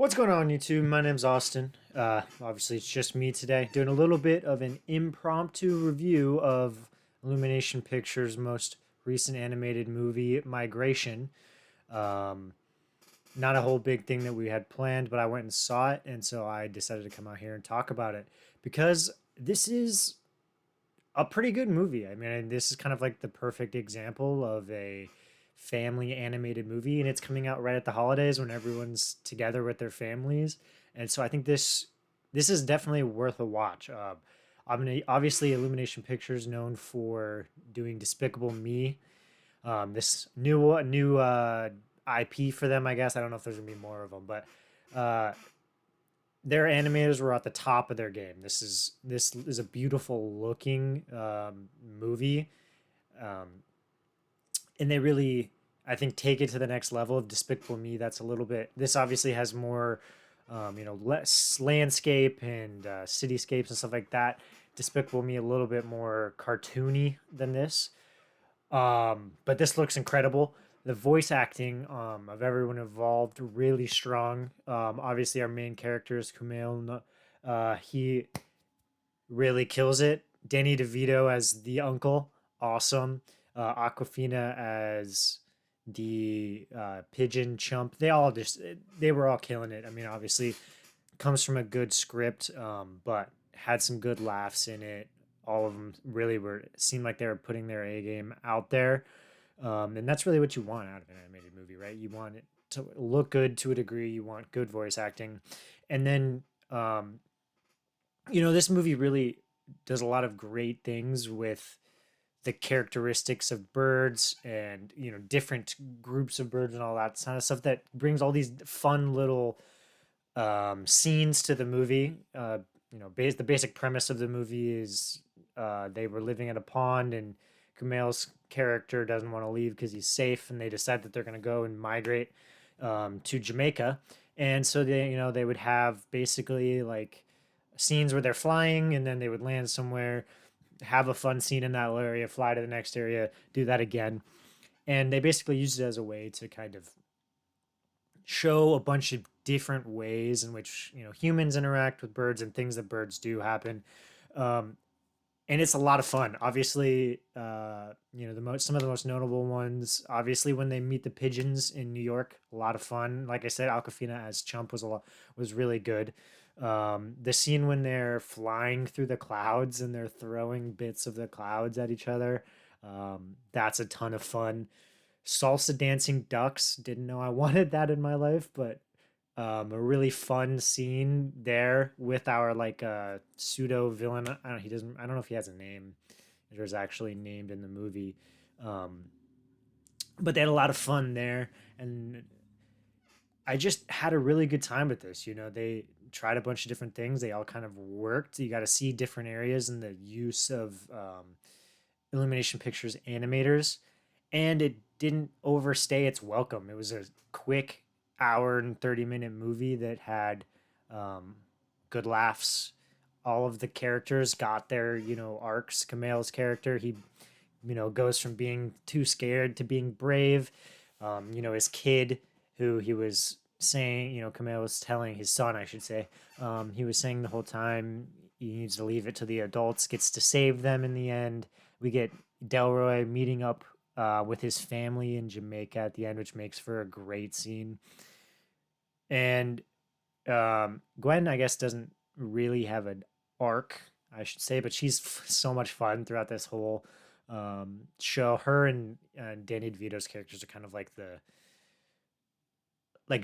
What's going on, YouTube? My name's Austin. Obviously, it's just me today, doing a little bit of an impromptu review of Illumination Pictures' most recent animated movie, Migration. Um, Not a whole big thing that we had planned, but I went and saw it, and so I decided to come out here and talk about it because this is a pretty good movie. I mean, this is kind of like the perfect example of a family animated movie, and it's coming out right at the holidays when everyone's together with their families. And so I think this is definitely worth a watch. Obviously, Illumination Pictures known for doing Despicable Me. This new IP for them, I guess. I don't know if there's gonna be more of them, but uh, their animators were at the top of their game. This is a beautiful looking movie, um, and they really, I think, take it to the next level of Despicable Me. That's a little bit. This obviously has more, less landscape and cityscapes and stuff like that. Despicable Me a little bit more cartoony than this, but this looks incredible. The voice acting of everyone involved really strong. Obviously, our main character is Kumail. He really kills it. Danny DeVito as the uncle, awesome. Aquafina as the pigeon chump. They were all killing it. I mean, obviously, comes from a good script, but had some good laughs in it. All of them really were seemed like they were putting their A game out there, and that's really what you want out of an animated movie, right? You want it to look good to a degree. You want good voice acting, and then this movie really does a lot of great things with the characteristics of birds and different groups of birds and all that kind of stuff that brings all these fun little scenes to the movie. The basic premise of the movie is they were living at a pond, and Kumail's character doesn't want to leave because he's safe, and they decide that they're going to go and migrate to Jamaica. And so they would have basically like scenes where they're flying, and then they would land somewhere, have a fun scene in that area, fly to the next area, do that again. And they basically use it as a way to kind of show a bunch of different ways in which humans interact with birds and things that birds do happen. Um, and it's a lot of fun. Obviously, some of the most notable ones. Obviously, when they meet the pigeons in New York, a lot of fun. Like I said, Aquafina as Chump was really good. The scene when they're flying through the clouds and they're throwing bits of the clouds at each other, that's a ton of fun. Salsa dancing ducks. Didn't know I wanted that in my life, but a really fun scene there with our like pseudo villain. I don't know if he has a name. It was actually named in the movie, um, but they had a lot of fun there, and I just had a really good time with this. They tried a bunch of different things. They all kind of worked. You got to see different areas and the use of Illumination Pictures animators, and it didn't overstay its welcome. It was a quick hour and 30-minute movie that had um, good laughs. All of the characters got their arcs. Kumail's character, he goes from being too scared to being brave. His kid, who he was saying, Kumail was telling his son, I should say, he was saying the whole time he needs to leave it to the adults, gets to save them in the end. We get Delroy meeting up with his family in Jamaica at the end, which makes for a great scene. And Gwen, I guess, doesn't really have an arc, I should say, but she's so much fun throughout this whole show. Her and Danny DeVito's characters are kind of like the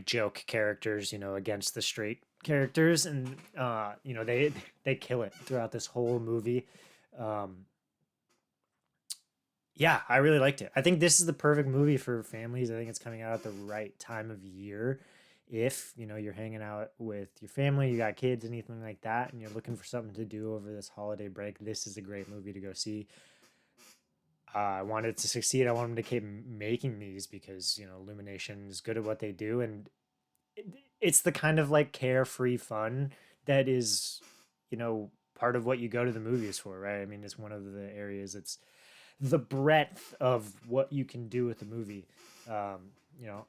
joke characters, against the straight characters, and they kill it throughout this whole movie. Um, yeah, I really liked it. I think this is the perfect movie for families. I think it's coming out at the right time of year. If you're hanging out with your family, you got kids, anything like that, and you're looking for something to do over this holiday break, this is a great movie to go see. I wanted it to succeed. I want them to keep making these because Illumination is good at what they do, and it's the kind of like carefree fun that is part of what you go to the movies for, right? I mean, it's one of the areas that's the breadth of what you can do with a movie. Um, you know,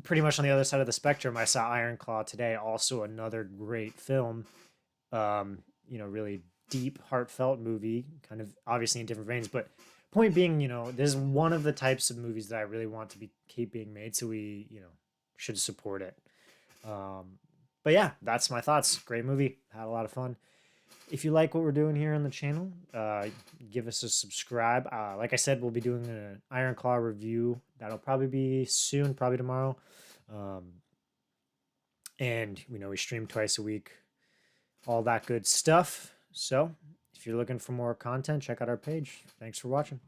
pretty much on the other side of the spectrum, I saw Iron Claw today, also another great film. Really deep, heartfelt movie, kind of obviously in different veins, but point being, this is one of the types of movies that I really want to be keep being made, so we, should support it. Um, but yeah, that's my thoughts. Great movie, had a lot of fun. If you like what we're doing here on the channel, give us a subscribe. Like I said, we'll be doing an Iron Claw review. That'll probably be soon, probably tomorrow. Um, and we stream twice a week, all that good stuff. So if you're looking for more content, check out our page. Thanks for watching.